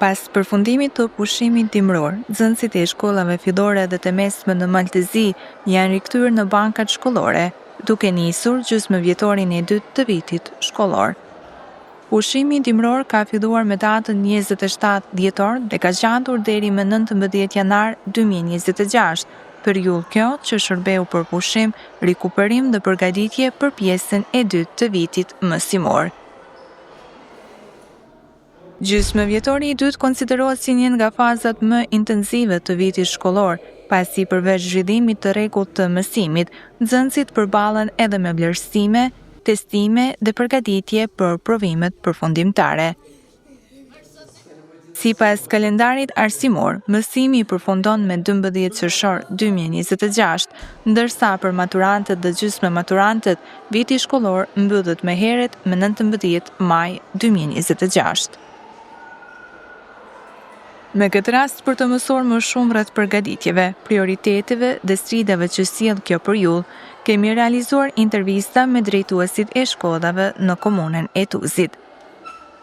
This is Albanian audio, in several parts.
Pas përfundimit të pushimit dimror, nxënësit e shkollave fillore dhe të mesme në Maltëzi janë rikthyer në bankat shkollore, duke nisur gjysmëvjetorin e dytë të vitit shkollor. Pushimi dimror ka filluar me datën 27 dhjetor dhe ka zgjatur deri më 19 janar 2026, periudhë kjo që shërbeu për pushim, rikuperim dhe përgatitje për pjesën e dytë të vitit mësimor. Gjysmëvjetori i dytë konsiderohet si një nga fazat më intensive të vitit shkollor, pasi përveç zhvillimit të rregullt të mësimit, nxënësit përballen edhe me vlerësime, testime dhe përgatitje për provimet përfundimtare. Sipas kalendarit arsimor, mësimi përfundon me 12 qershor 2026, ndërsa për maturantët dhe gjysmë maturantët, viti shkollor mbyllet më herët me 19 maj 2026. Me këtë rast, për të mësuar më shumë rreth përgatitjeve, prioriteteve dhe sfidave që sjell kjo periudhë, kemi realizuar intervista me drejtuesit e shkollave në komunën e Tuzit.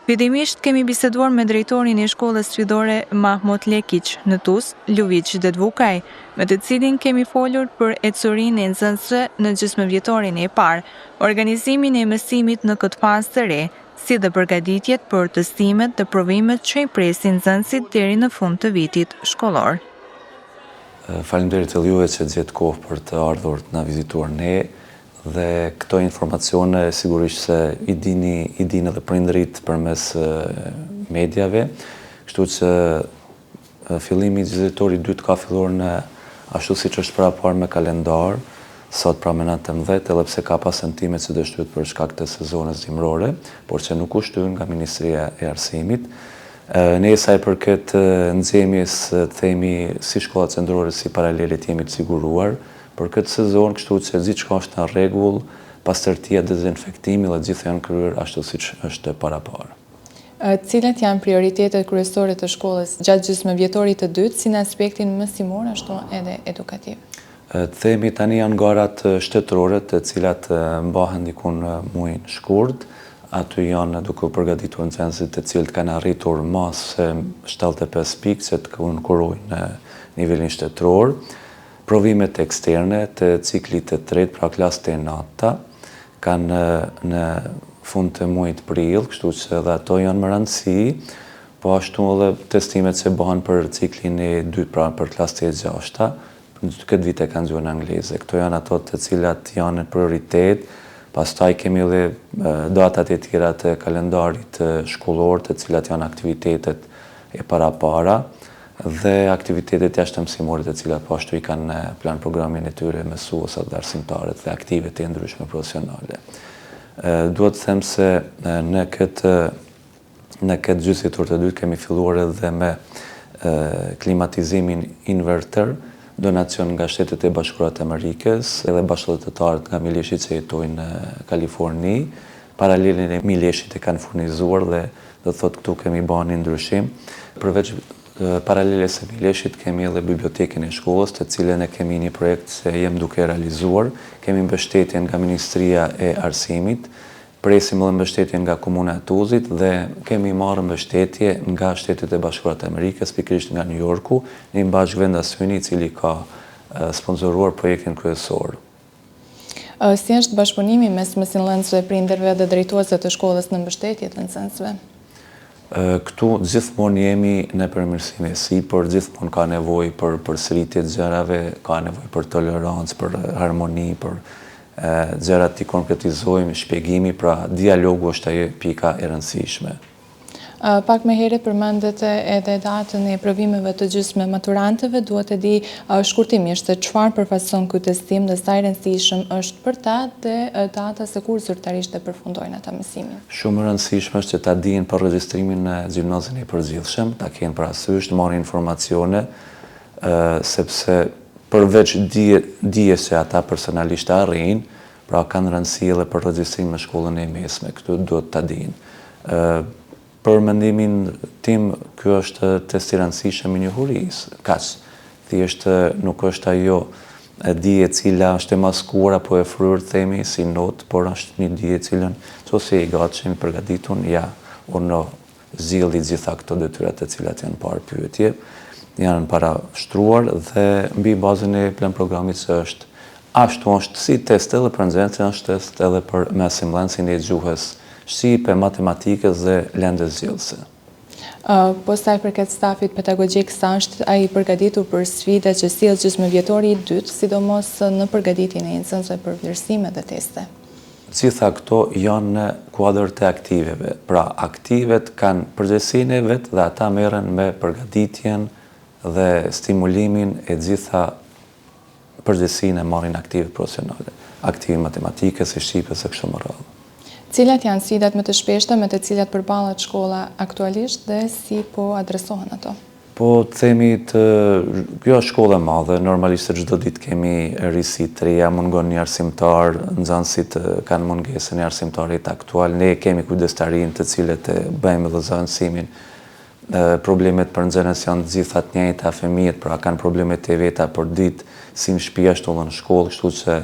Fillimisht kemi biseduar me drejtorin e shkollës fillore Mahmut Lekiq në Tuz, Luviq dhe Dvukaj, me të cilin kemi folur për ecurinë e nxënësve në gjysmëvjetorin e parë, organizimin e mësimit në këtë fazë të re, si dhe përgatitjet për testimet dhe provimet që i presin nxënësit deri në fund të vitit shkollor. Faleminderit edhe juve që gjetë kohë për të ardhur të na vizituar ne, dhe këto informacione sigurisht se i dini edhe prindërit përmes mediave, kështu që fillimi i gjysmëvjetorit dytë ka filluar në ashtu siç është paraportuar me kalendar, sot pra me 19, edhe pse ka pas sentime që do shtyhet për shkak të sezonës dimrore, por që nuk u shtyn nga Ministria e Arsimit. Ne sa i përket nxemjes, themi si shkollat qendrore si paralelit jemi të siguruar për këtë sezon, kështu që gjithçka është në rregull, pastërtia, dezinfektimi dhe gjithë janë kryer ashtu siç është parapara. Cilat janë prioritetet kryesore të shkollës gjatë gjysmëvjetorit të dytë, si në aspektin mësimor ashtu edhe edukativ? Themi tani janë garat shtetërore, të cilat mbahen diku në muajin shkurt. Aty janë duke u përgatitur nxënësit të cilët kanë arritur mas 75 pikë që të konkurrojnë në nivelin shtetëror. Provimet eksterne të ciklit të tretë, pra klasë të nata, kanë në fund të muajit prill, kështu që edhe ato janë më rëndësi, po ashtu edhe testimet që bëhen për ciklin e dytë, pra për klasë të gjashta, këtë vit e kanë gjuhën angleze. Këto janë ato të cilat janë në prioritet, pastaj kemi edhe datat e tjera të kalendarit shkollor, të cilat janë aktivitetet e parapara dhe aktivitetet jashtëmësimore të cilat po ashtu i kanë në plan programin e tyre mësuesat dhe arsimtarët dhe aktivet e ndryshme profesionale. Duhet të them se në këtë gjysmëvjetor të dytë kemi filluar edhe me klimatizimin inverter, donacion nga Shtetet e Bashkuara të Amerikës edhe bashkëdhëtarët nga mileshit që jetojnë në Kaliforni. Paralelin e mileshit e kanë furnizuar dhe do thotë këtu kemi bërë një ndryshim. Përveç paraleles e mileshit kemi edhe bibliotekën e shkollës, të cilën e kemi një projekt që jem duke realizuar. Kemi mbështetjen nga Ministria e Arsimit, presim edhe mbështetjen nga Komuna e Tuzit dhe kemi marrë mbështetje nga Shtetet e Bashkuara të Amerikës, pikërisht nga New Yorku, një bashkëvendasyni i cili ka sponsoruar projektin kryesor. Si është bashkëpunimi mes mësimdhënësve, prindërve dhe drejtuesve të shkollës në mbështetje të nxënësve? Këtu gjithmonë jemi në përmirësime sipër, gjithmonë ka nevojë për përsëritje të gjërave, ka nevojë për tolerancë, për harmoni, për gjërat t'i konkretizojmë, shpjegimi, pra dialogu është ajo pika e rëndësishme. Pak më herët përmendet edhe datën e provimeve të gjysmë maturantëve, duhet të di shkurtimisht se çfarë përfaqëson ky testim dhe sa i rëndësishëm është për ta dhe data se kur zyrtarisht e përfundojnë ata mësimin. Shumë e rëndësishme është që ta dinë për regjistrimin në gjimnazin e përgjithshëm, ta kenë parasysh, të marrin informacione, sepse përveç dijes që ata personalisht arrijnë, pra kanë rëndësi edhe për regjistrim me shkollën e mesme, këtu duhet ta dinë. Për mendimin tim, ky është test i rëndësishëm i njohurisë, kaq. Thjesht nuk është ajo dije e cila është e maskuar apo e fryrë, themi, si notë, por është një dije e cilën nëse i gatshëm, i përgatitur, ja, unë zgjidhni gjitha këto detyrat të cilat janë parë pyetje, janë parashtruar dhe mbi bazën e plan programit që ashtu është si test edhe për nxënësin, është test edhe për me asimlancin e gjuhës shqipe, matematikës dhe lëndës zgjidhëse. Po sa i përket stafit pedagogjik, sa është ai i përgatitur për sfidat që sjell gjysmëvjetori i dytë, sidomos në përgatitjen e nxënësve për vlerësime dhe teste? Gjitha këto janë në kuadër të aktiveve. Pra, aktivet kanë përgjegjësinë e vet dhe ata merren me përgatitjen dhe stimulimin e gjitha përgjegjësinë e marrin aktive profesionale, aktive matematikës, e shqipes e kështu me radhë. Cilat janë sfidat më të shpeshta me të cilat përballet shkolla aktualisht dhe si po adresohen ato? Po themi kjo është shkolla e madhe, normalisht çdo ditë kemi risi të reja, mungon një arsimtar, nxënësit kanë mungesën e arsimtarit aktual, ne kemi kujdestarinë të cilët e bëjmë dhe mësimin. Problemet për nxënës janë të gjitha të njëjta, fëmijët pra kanë problemet e veta për ditë, si në shtëpi ashtu edhe në shkollë, kështu që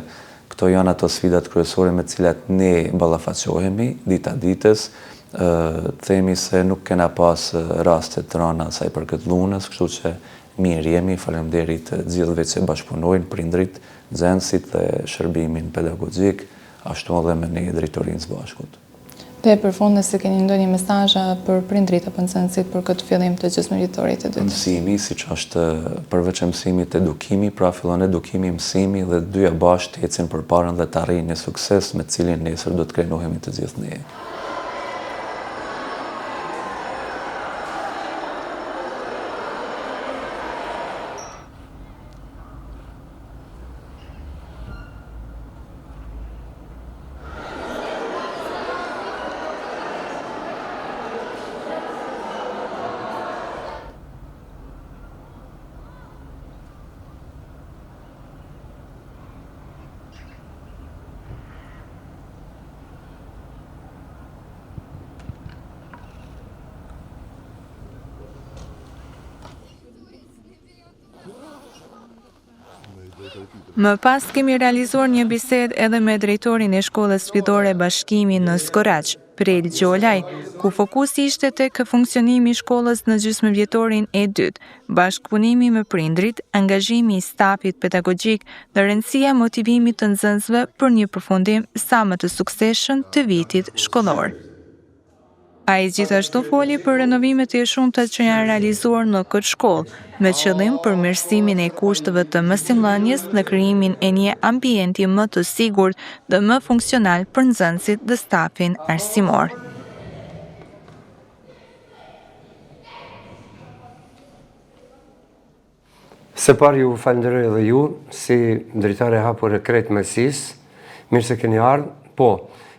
këto janë ato sfidat kryesore me të cilat ne ballafaqohemi dita ditës. Themi se nuk kena pas raste të rënda sa i përket dhunës, kështu që mirë jemi, faleminderit të gjithëve që bashkëpunojnë, prindrit, nxënësit dhe shërbimin pedagogjik, ashtu edhe me ne drejtorinë së bashkut. Dhe për fund, nëse keni ndonjë mesazhe për prindrit apo nxënësit për këtë fillim të gjysmëvjetorit të dytë? Mësimi, siç është përveç mësimit edukimi, pra fillon edukimi, mësimi dhe dyja bashkë të ecin përpara dhe të arrijnë një sukses me të cilin nesër do të krenohemi të gjithë ne. Më pas kemi realizuar një bisedë edhe me drejtorin e shkollës fillore Bashkimi në Skoraq, Prel Gjolaj, ku fokusi ishte tek funksionimi i shkollës në gjysmëvjetorin e dytë, bashkëpunimi me prindrit, angazhimi i stafit pedagogjik dhe rëndësia motivimit të nxënësve për një përfundim sa më të suksesshëm të vitit shkollor. Ai gjithashtu foli për renovimet e shumta që janë realizuar në këtë shkollë, me qëllim përmirësimin e kushteve të mësimdhënies dhe krijimin e një ambienti më të sigurt dhe më funksional për nxënësit dhe stafin arsimor. Se par ju falenderoj edhe ju, si drejtare e hapur e krejt mësisë, mirë se keni ardhur, po,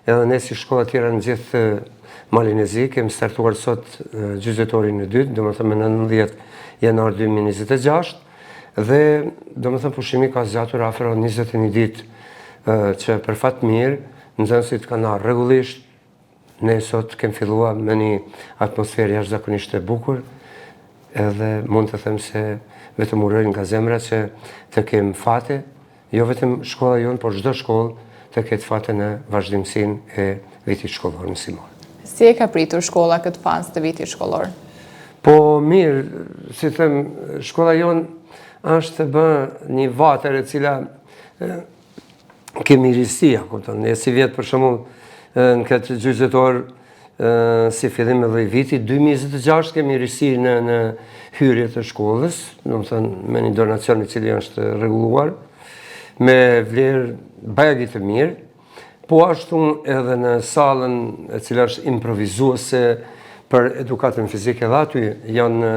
edhe ne si shkolla tjera në gjithë Malin e Zi, kemi startuar sot gjysmëvjetorin e dytë, domethënë me 19 janar 2026, dhe domethënë pushimi ka zgjatur afër 21 ditë që për fat mirë nxënësit kanë ardhur rregullisht. Ne sot kemi filluar me një atmosferë jashtëzakonisht e bukur, edhe mund të them se vetëm uroj nga zemra që të kem fate, jo vetëm shkolla jonë, por çdo shkollë të ketë fate në vazhdimsinë e vitit shkollor mësimor. Si e ka pritur shkolla këtë fazë të vitit shkollor? Po mirë, si them, shkolla jonë është të bë një vatër e cila kemi risia, kupton. Ne si vjet për shembull në këtë gjysmëvjetor si fillim edhe i vitit 2026 kemi risi në hyrje të shkollës, domethënë me një donacion i cili është rregulluar me vlerë bajagi të mirë. Po ashtu edhe në salën e cila është improvizuese për edukatën fizike dhe aty janë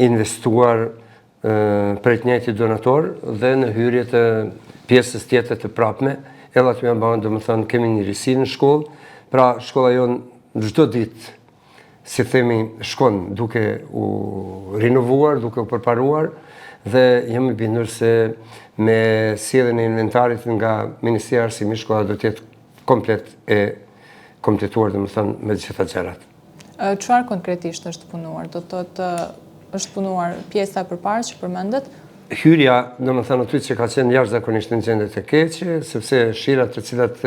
investuar për të njëjtit donator dhe në hyrje të pjesës tjetër të prapme, edhe aty janë bërë, domethënë kemi një risi në shkollë, pra shkolla jonë çdo ditë, si themi, shkon duke u rinovuar, duke u përparuar dhe jam i bindur se me sjelljen e inventarit nga Ministria e Arsimit shkolla do të jetë komplet e kompletuar, domethënë me gjitha gjërat. Çfarë konkretisht është punuar? Do të thotë është punuar pjesa e përparë që përmendet? hyrja, domethënë aty që ka qenë jashtëzakonisht në gjendje të keqe, sepse shirat të cilat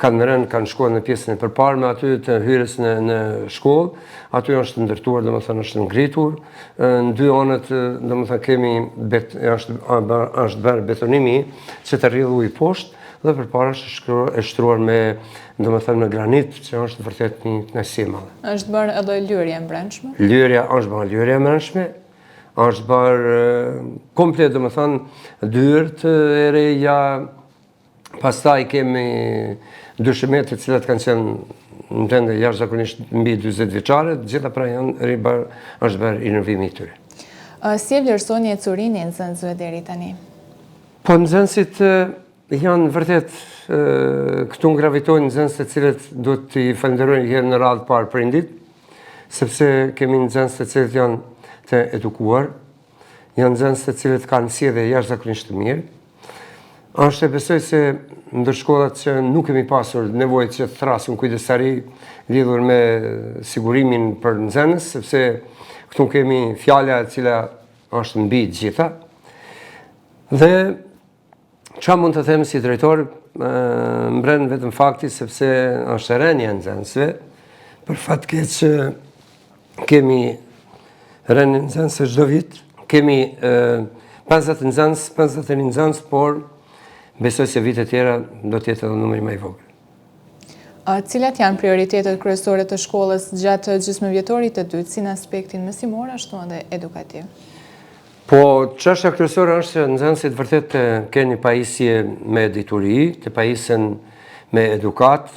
kanë rënë kanë shkuar në pjesën e përparme aty të hyrjes në shkollë, aty është ndërtuar, domethënë është ngritur, në dy anët domethënë kemi është bërë betonimi që të rrjedhë ujë poshtë dhe përpara është shtruar me domethënë me granit, që është vërtet një kënaqësi e madhe. Është bërë edhe lyrje e brendshme? Lyrja është bërë lyrje e brendshme. Është bërë komplet, domethënë dyert e reja, pastaj kemi dyshimet të cilat kanë qenë në tende jashtëzakonisht mbi 40 vjeçare, të gjitha pra është bërë rinovimi i tyre. Si e vlerësoni ecurinë e nxënësve deri tani? Po nxënësit janë vërtet këtu gravitojnë nxënës të cilët duhet t'i falenderojnë herë në radhë parë prindit, sepse kemi nxënës të cilët janë të edukuar, janë nxënës të cilët kanë sjellje jashtëzakonisht të mirë. Është e besoj se ndër shkollat që nuk kemi pasur nevojë që të thrasim kujdestari lidhur me sigurimin për nxënës, sepse këtu kemi fjala e cila është mbi të gjitha. Dhe çfarë mund të them si drejtor, mbren vetëm fakti sepse është rënja e nxënësve, për fat keq që kemi rënë nxënësve çdo vit, kemi 50 nxënës, por besoj se vitet tjera do të jetë edhe numri më i vogël. Cilat janë prioritetet kryesore të shkollës gjatë gjysmëvjetorit të dytë, si në aspektin mësimor ashtu edhe edukativ? Po, çështja kryesore është që nxënësit vërtet të kenë një pajisje me dituri, të pajisen me edukat,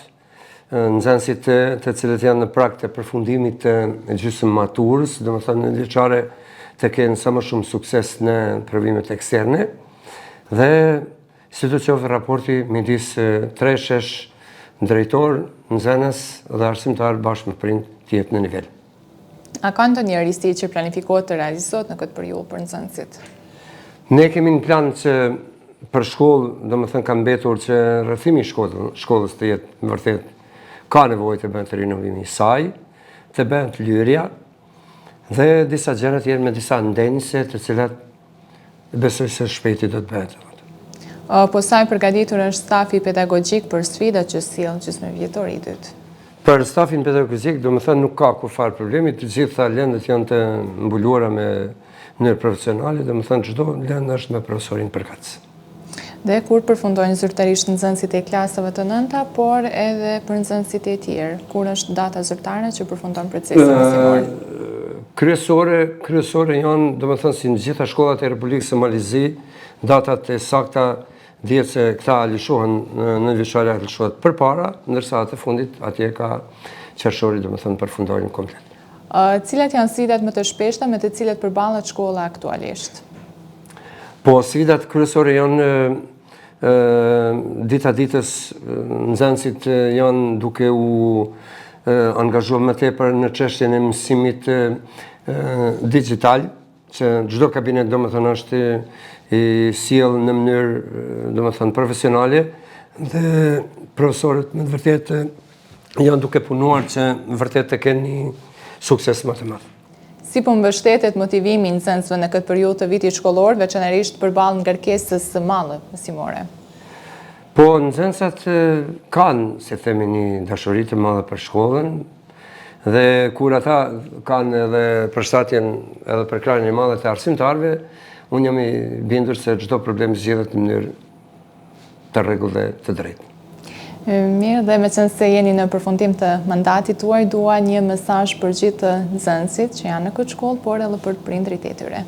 nxënësit të cilët janë në prag të përfundimit të gjysmëmaturës, domethënë në vjeçare të kenë sa më shumë sukses në provimet eksterne, dhe si do të qoftë raporti midis treshesh, drejtor, nxënës dhe arsimtar bashkë me prind të jetë në nivel. A ka ndonjë risi që planifikohet të realizohet në këtë periudhë për nxënësit? Ne kemi një plan që për shkollë, domethënë ka mbetur që rrëfimi i shkollës të jetë vërtet ka nevojë të bëhet rinovimi i saj, të bëhet lyrja dhe disa gjëra tjerë me disa ndenjëse të cilat besoj se shpejti do të bëhet. Po sa i përgatitur është stafi pedagogjik për sfidat që sjell gjysmëvjetori i dytë? Për stafin pedagogjik, domethënë nuk ka kurfar problemi, të gjitha lëndët janë të mbuluara me mënyrë profesionale, domethënë çdo lëndë është me profesorin përkatës. Dhe kur përfundojnë zyrtarisht nxënësit e klasave të nënta, por edhe për nxënësit e tjerë, kur është data zyrtare që përfundon procesi mësimor? Kryesore janë, domethënë si në gjitha shkollat e Republikës së Malizi, datat e sakta dihet se këta lëshohen në vjeçare lëshohet përpara, ndërsa atë fundit atje ka qershori, domethënë përfundojnë komplet. Cilat janë sfidat më të shpeshta me të cilat përballet shkolla aktualisht? Po, sfidat kryesore janë dita ditës, nxënësit janë duke u angazhuar më tepër në çështjen e mësimit digital, që çdo kabinet domethënë është i sjell në mënyrë domethënë profesionale dhe profesorët me vërtet janë duke punuar që vërtet të kenë një sukses më të madh. Si po mbështetet motivimi i nxënësve në këtë periudhë të vitit shkollor, veçanërisht përballë ngarkesës së madhe mësimore? Po, nxënësat kanë, si themi, një dashuri të madhe për shkollën, dhe kur ata kanë edhe përshtatjen edhe për krahjen e madhe të arsimtarëve, unë jam i bindur se çdo problem zgjidhet në mënyrë të rregullt dhe të drejtë. Mirë, dhe me qenë se jeni në përfundim të mandatit tuaj, dua një mesazh për gjithë nxënësit që janë në këtë shkollë, por edhe për prindrit e tyre.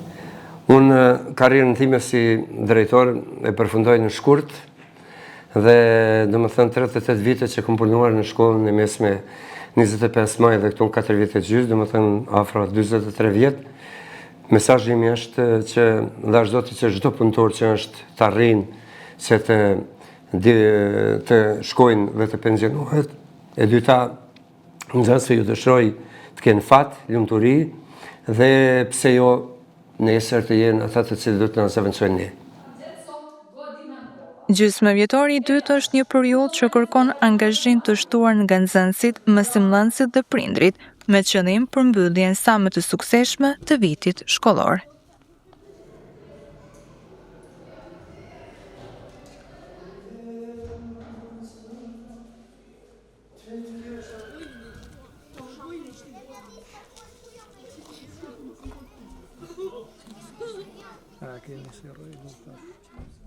Unë karrierën time si drejtor e përfundoj në shkurt dhe domethënë 38 vite që kam punuar në shkollën e mesme 25 maj dhe këtu 4 vite gjysmë, domethënë afro 43 vjet. Mesazhi im është që vazhdoti që çdo punëtor që është të arrijnë se të shkojnë dhe të pensionohet. E dyta, nxënësve ju dëshiroj të kenë fat, lumturi dhe pse jo nesër të jenë ata të cilët do të na zëvendësojnë ne. Gjysmëvjetori i dytë është një periudhë që kërkon angazhim të shtuar nga nxënësit, mësimdhënësit dhe prindrit, me qëllim për mbylljen sa më të suksesshme të vitit shkollor. kemi si rregull.